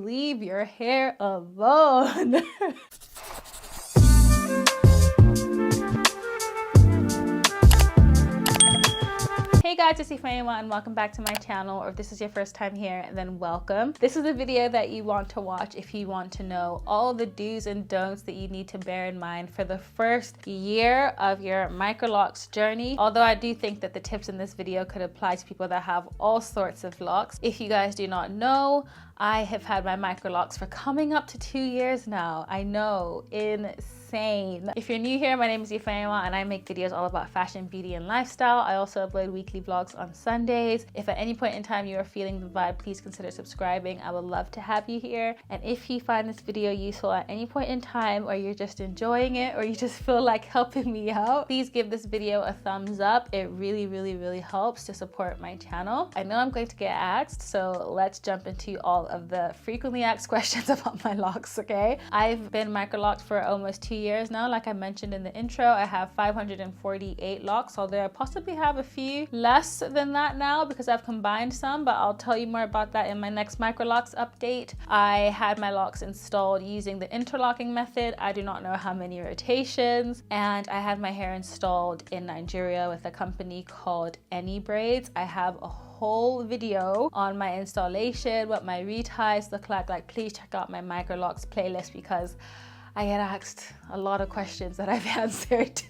Leave your hair alone. Hey guys, it's Ifeyinwa and welcome back to my channel, or if this is your first time here, then welcome. This is a video that you want to watch if you want to know all the do's and don'ts that you need to bear in mind for the first year of your MICROLOCS journey. Although I do think that the tips in this video could apply to people that have all sorts of locks. If you guys do not know, I have had my MICROLOCS for coming up to 2 years now. I know, insane. If you're new here, my name is Ifeyinwa and I make videos all about fashion, beauty, and lifestyle. I also upload weekly vlogs on Sundays. If at any point in time you are feeling the vibe, please consider subscribing. I would love to have you here. And if you find this video useful at any point in time, or you're just enjoying it, or you just feel like helping me out, please give this video a thumbs up. It really helps to support my channel. I know I'm going to get asked, so let's jump into all of the frequently asked questions about my locks, okay? I've been MICROLOCS for almost 2 years now. Like I mentioned in the intro, I have 548 locks, although I possibly have a few less than that now because I've combined some, but I'll tell you more about that in my next MICROLOCS update. I had my locks installed using the interlocking method. I do not know how many rotations, and I had my hair installed in Nigeria with a company called Braids. I have a whole video on my installation, what my reties look like. Please check out my MICROLOCS playlist because I get asked a lot of questions that I've answered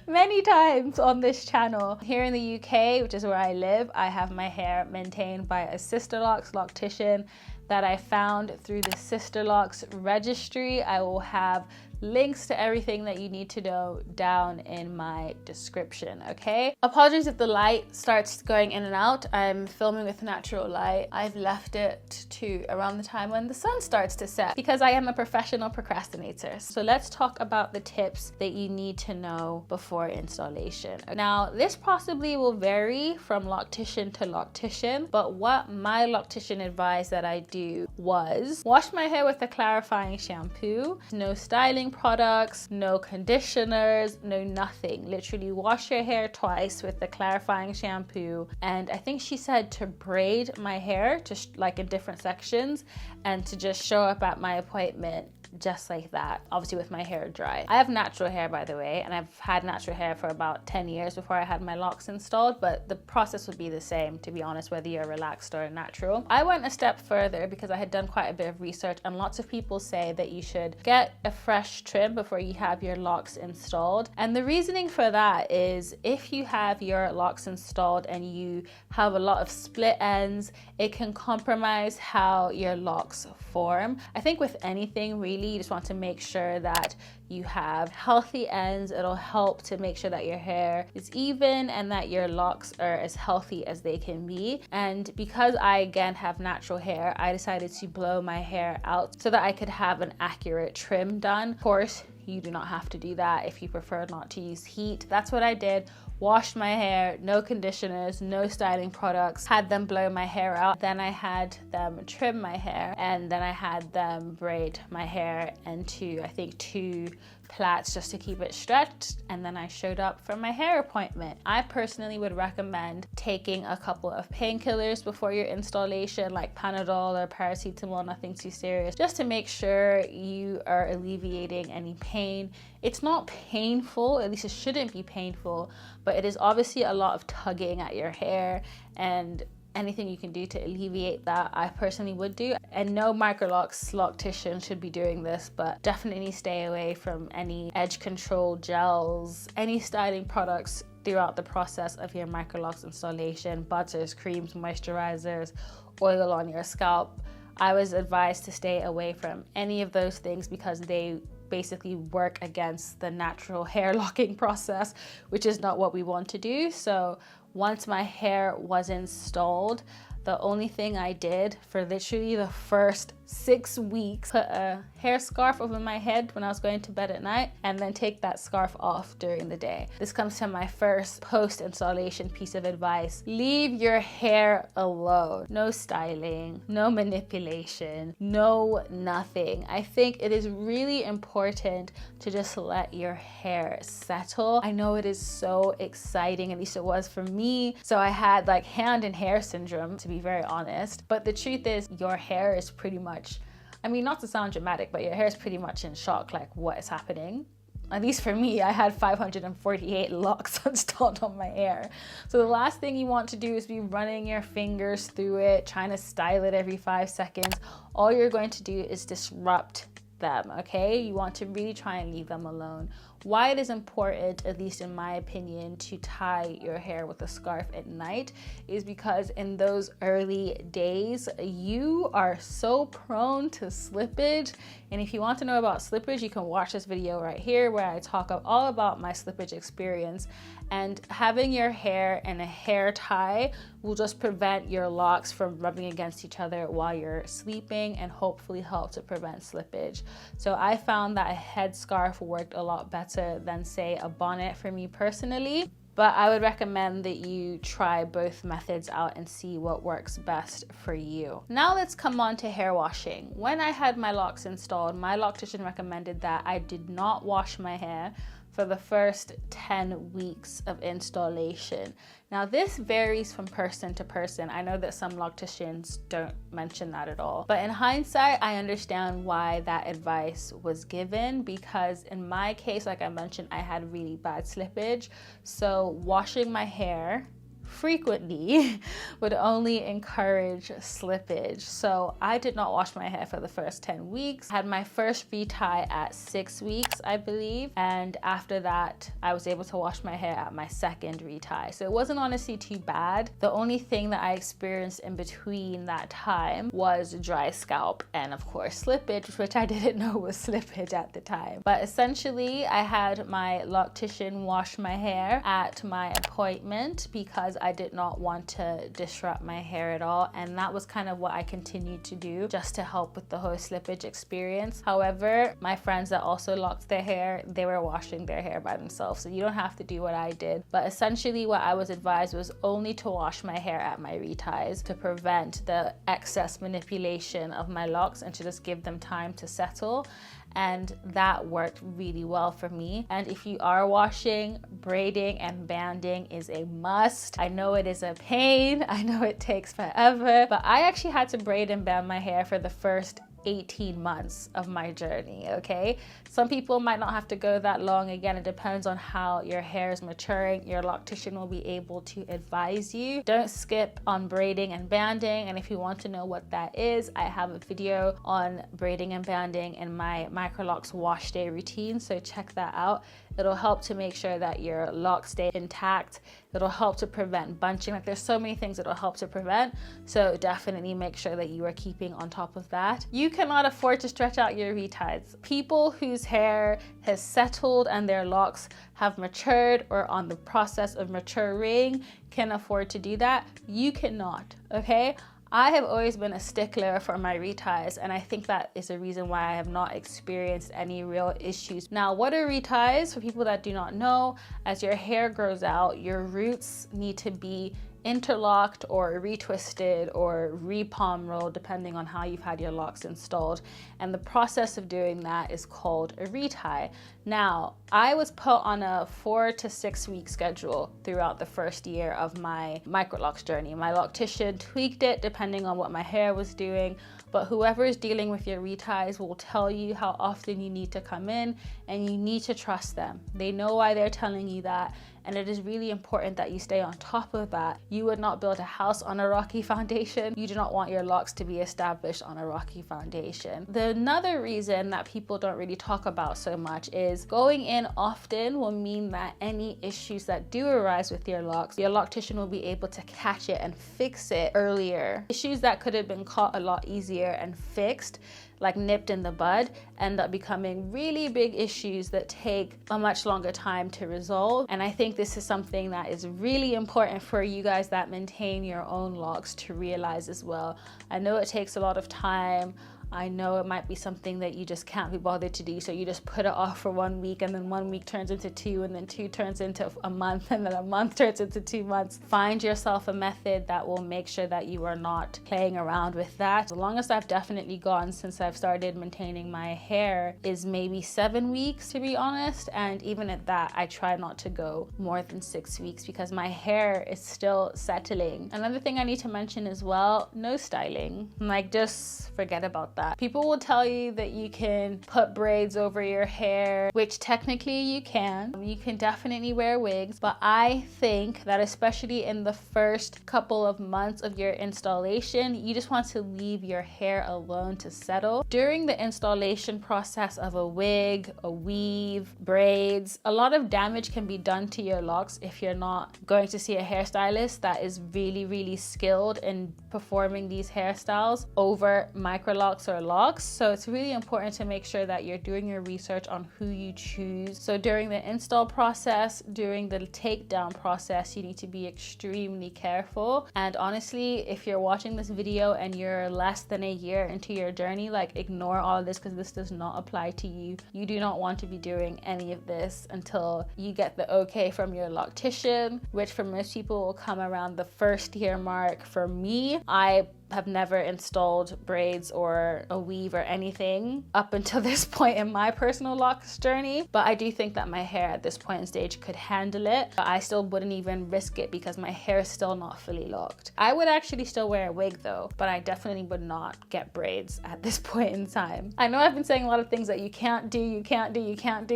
many times on this channel. Here in the UK, which is where I live, I have my hair maintained by a SisterLOCS loctician that I found through the SisterLOCS registry. I will have links to everything that you need to know down in my description, okay? Apologies if the light starts going in and out. I'm filming with natural light. I've left it to around the time when the sun starts to set because I am a professional procrastinator. So let's talk about the tips that you need to know before installation. Now, this possibly will vary from loctician to loctician, but what my loctician advised that I do was wash my hair with a clarifying shampoo, no styling products, no conditioners, no nothing. Literally wash your hair twice with the clarifying shampoo. And I think she said to braid my hair just like in different sections and to just show up at my appointment just like that, obviously with my hair dry. I have natural hair, by the way, and I've had natural hair for about 10 years before I had my locks installed, but the process would be the same, to be honest, whether you're relaxed or natural. I went a step further because I had done quite a bit of research, and lots of people say that you should get a fresh trim before you have your locks installed. And the reasoning for that is if you have your locks installed and you have a lot of split ends, it can compromise how your locks form. I think with anything really, you just want to make sure that you have healthy ends. It'll help to make sure that your hair is even and that your locks are as healthy as they can be. And because I again have natural hair, I decided to blow my hair out so that I could have an accurate trim done. Of course, you do not have to do that if you prefer not to use heat. That's what I did. Washed my hair, no conditioners, no styling products, had them blow my hair out. Then I had them trim my hair, and then I had them braid my hair into, I think, 2 plaits just to keep it stretched, and then I showed up for my hair appointment. I personally would recommend taking a couple of painkillers before your installation, like Panadol or paracetamol, nothing too serious, just to make sure you are alleviating any pain. It's not painful, at least it shouldn't be painful, but it is obviously a lot of tugging at your hair, and anything you can do to alleviate that, I personally would do. And no MICROLOCS loctician should be doing this, but definitely stay away from any edge control gels, any styling products throughout the process of your MICROLOCS installation, butters, creams, moisturizers, oil on your scalp. I was advised to stay away from any of those things because they basically work against the natural hair locking process, which is not what we want to do. So once my hair was installed, the only thing I did for literally the first 6 weeks, put a hair scarf over my head when I was going to bed at night, and then take that scarf off during the day. This comes to my first post-installation piece of advice. Leave your hair alone. No styling, no manipulation, no nothing. I think it is really important to just let your hair settle. I know it is so exciting, at least it was for me. So I had like hand and hair syndrome, to be very honest. But the truth is, your hair is pretty much, I mean, not to sound dramatic, but your hair is pretty much in shock, like what is happening. At least for me, I had 548 locks installed on my hair. So the last thing you want to do is be running your fingers through it, trying to style it every 5 seconds. All you're going to do is disrupt them, okay? You want to really try and leave them alone. Why it is important, at least in my opinion, to tie your hair with a scarf at night is because in those early days, you are so prone to slippage. And if you want to know about slippage, you can watch this video right here where I talk all about my slippage experience. And having your hair in a hair tie will just prevent your locks from rubbing against each other while you're sleeping and hopefully help to prevent slippage. So I found that a headscarf worked a lot better than, say, a bonnet for me personally. But I would recommend that you try both methods out and see what works best for you. Now let's come on to hair washing. When I had my locks installed, my loctician recommended that I did not wash my hair for the first 10 weeks of installation. Now this varies from person to person. I know that some locticians don't mention that at all. But in hindsight, I understand why that advice was given, because in my case, like I mentioned, I had really bad slippage. So washing my hair frequently would only encourage slippage. So I did not wash my hair for the first 10 weeks. I had my first retie at 6 weeks, I believe. And after that, I was able to wash my hair at my second retie. So it wasn't honestly too bad. The only thing that I experienced in between that time was dry scalp and of course slippage, which I didn't know was slippage at the time. But essentially, I had my loctician wash my hair at my appointment because I did not want to disrupt my hair at all, and that was kind of what I continued to do just to help with the whole slippage experience. However, my friends that also locked their hair, they were washing their hair by themselves, so you don't have to do what I did. But essentially what I was advised was only to wash my hair at my reties to prevent the excess manipulation of my locks and to just give them time to settle. And that worked really well for me. And if you are washing, braiding and banding is a must. I know it is a pain, I know it takes forever, but I actually had to braid and band my hair for the first 18 months of my journey, okay? Some people might not have to go that long. Again, it depends on how your hair is maturing. Your loctician will be able to advise you. Don't skip on braiding and banding, and if you want to know what that is, I have a video on braiding and banding in my MICROLOCS wash day routine, so check that out. It'll help to make sure that your locks stay intact. It'll help to prevent bunching. Like, there's so many things it'll help to prevent, so definitely make sure that you are keeping on top of that. You cannot afford to stretch out your reties. People whose hair has settled and their locks have matured or on the process of maturing can afford to do that. You cannot, okay? I have always been a stickler for my reties, and I think that is a reason why I have not experienced any real issues. Now, what are reties? For people that do not know, as your hair grows out, your roots need to be interlocked or retwisted or re-palm rolled, depending on how you've had your locks installed. And the process of doing that is called a retie. Now, I was put on a 4 to 6 week schedule throughout the first year of my MICROLOCS journey. My loctician tweaked it depending on what my hair was doing, but whoever is dealing with your reties will tell you how often you need to come in, and you need to trust them. They know why they're telling you that, and it is really important that you stay on top of that. You would not build a house on a rocky foundation. You do not want your locks to be established on a rocky foundation. Another reason that people don't really talk about so much is going in often will mean that any issues that do arise with your locks, your loctician will be able to catch it and fix it earlier. Issues that could have been caught a lot easier and fixed, like nipped in the bud, end up becoming really big issues that take a much longer time to resolve. And I think this is something that is really important for you guys that maintain your own locks to realize as well. I know it takes a lot of time. I know it might be something that you just can't be bothered to do, so you just put it off for 1 week, and then 1 week turns into 2, and then 2 turns into a month, and then a month turns into 2 months. Find yourself a method that will make sure that you are not playing around with that. The longest I've definitely gone since I've started maintaining my hair is maybe 7 weeks, to be honest, and even at that I try not to go more than 6 weeks because my hair is still settling. Another thing I need to mention as well, no styling. Like, just forget about that. People will tell you that you can put braids over your hair, which technically you can. You can definitely wear wigs, but I think that especially in the first couple of months of your installation, you just want to leave your hair alone to settle. During the installation process of a wig, a weave, braids, a lot of damage can be done to your locks if you're not going to see a hairstylist that is really skilled in performing these hairstyles over MICROLOCS or LOCS. So it's really important to make sure that you're doing your research on who you choose. So during the install process, during the takedown process, you need to be extremely careful. And honestly, if you're watching this video and you're less than a year into your journey, like, ignore all of this because this does not apply to you. You do not want to be doing any of this until you get the okay from your loctician, which for most people will come around the first year mark. For me, I have never installed braids or a weave or anything up until this point in my personal locks journey, but I do think that my hair at this point in stage could handle it. But I still wouldn't even risk it because my hair is still not fully locked. I would actually still wear a wig though, but I definitely would not get braids at this point in time. I know I've been saying a lot of things that you can't do,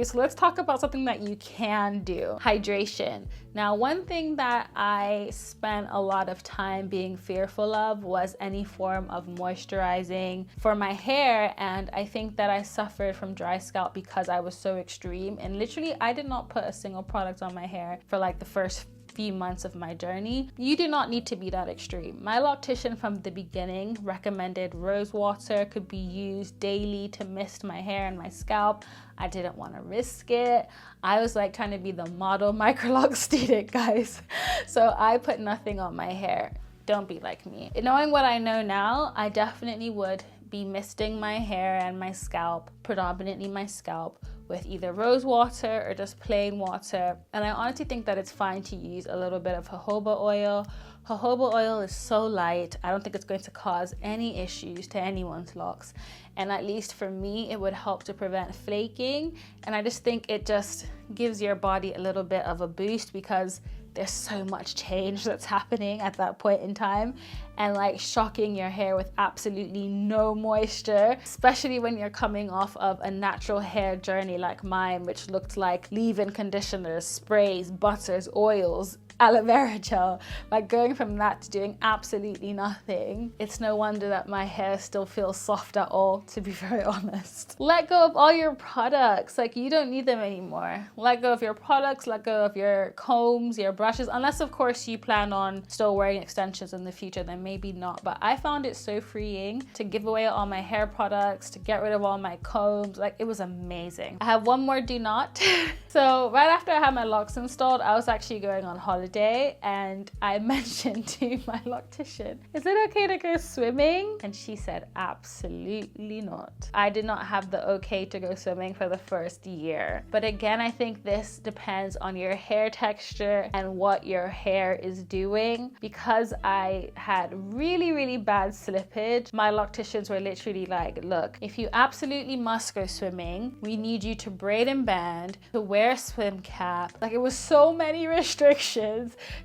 so let's talk about something that you can do. Hydration. Now, one thing that I spent a lot of time being fearful of was any form of moisturizing for my hair, and I think that I suffered from dry scalp because I was so extreme, and literally I did not put a single product on my hair for like the first few months of my journey. You do not need to be that extreme. My loctician from the beginning recommended rose water could be used daily to mist my hair and my scalp. I didn't want to risk it. I was like trying to be the model MICROLOCS student, guys. So I put nothing on my hair. Don't be like me. Knowing what I know now, I definitely would be misting my hair and my scalp, predominantly my scalp, with either rose water or just plain water. And I honestly think that it's fine to use a little bit of jojoba oil. Jojoba oil is so light, I don't think it's going to cause any issues to anyone's locks. And at least for me, it would help to prevent flaking. And I just think it just gives your body a little bit of a boost because there's so much change that's happening at that point in time, and like shocking your hair with absolutely no moisture, especially when you're coming off of a natural hair journey like mine, which looked like leave-in conditioners, sprays, butters, oils, aloe vera gel. Like, going from that to doing absolutely nothing, it's no wonder that my hair still feels soft at all, to be very honest. Let go of all your products. Like, you don't need them anymore. Let go of your products, let go of your combs, your brushes, unless of course you plan on still wearing extensions in the future, then maybe not. But I found it so freeing to give away all my hair products, to get rid of all my combs. Like, it was amazing. I have one more do not. So right after I had my locks installed, I was actually going on holiday, and I mentioned to my loctician, is it okay to go swimming? And she said, absolutely not. I did not have the okay to go swimming for the first year. But again, I think this depends on your hair texture and what your hair is doing. Because I had really bad slippage, my locticians were literally like, look, if you absolutely must go swimming, we need you to braid and band, to wear a swim cap. Like, it was so many restrictions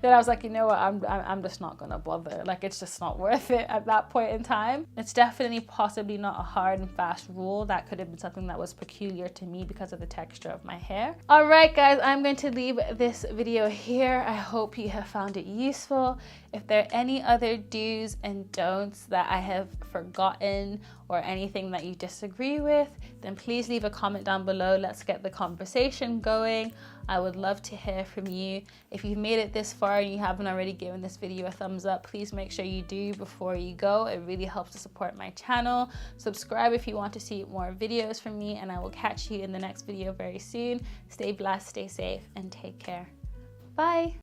that I was like, you know what, I'm just not gonna bother. Like, it's just not worth it at that point in time. It's definitely possibly not a hard and fast rule. That could have been something that was peculiar to me because of the texture of my hair. All right, guys, I'm going to leave this video here. I hope you have found it useful. If there are any other do's and don'ts that I have forgotten or anything that you disagree with, then please leave a comment down below. Let's get the conversation going. I would love to hear from you. If you've made it this far and you haven't already given this video a thumbs up, please make sure you do before you go. It really helps to support my channel. Subscribe if you want to see more videos from me, and I will catch you in the next video very soon. Stay blessed, stay safe, and take care. Bye.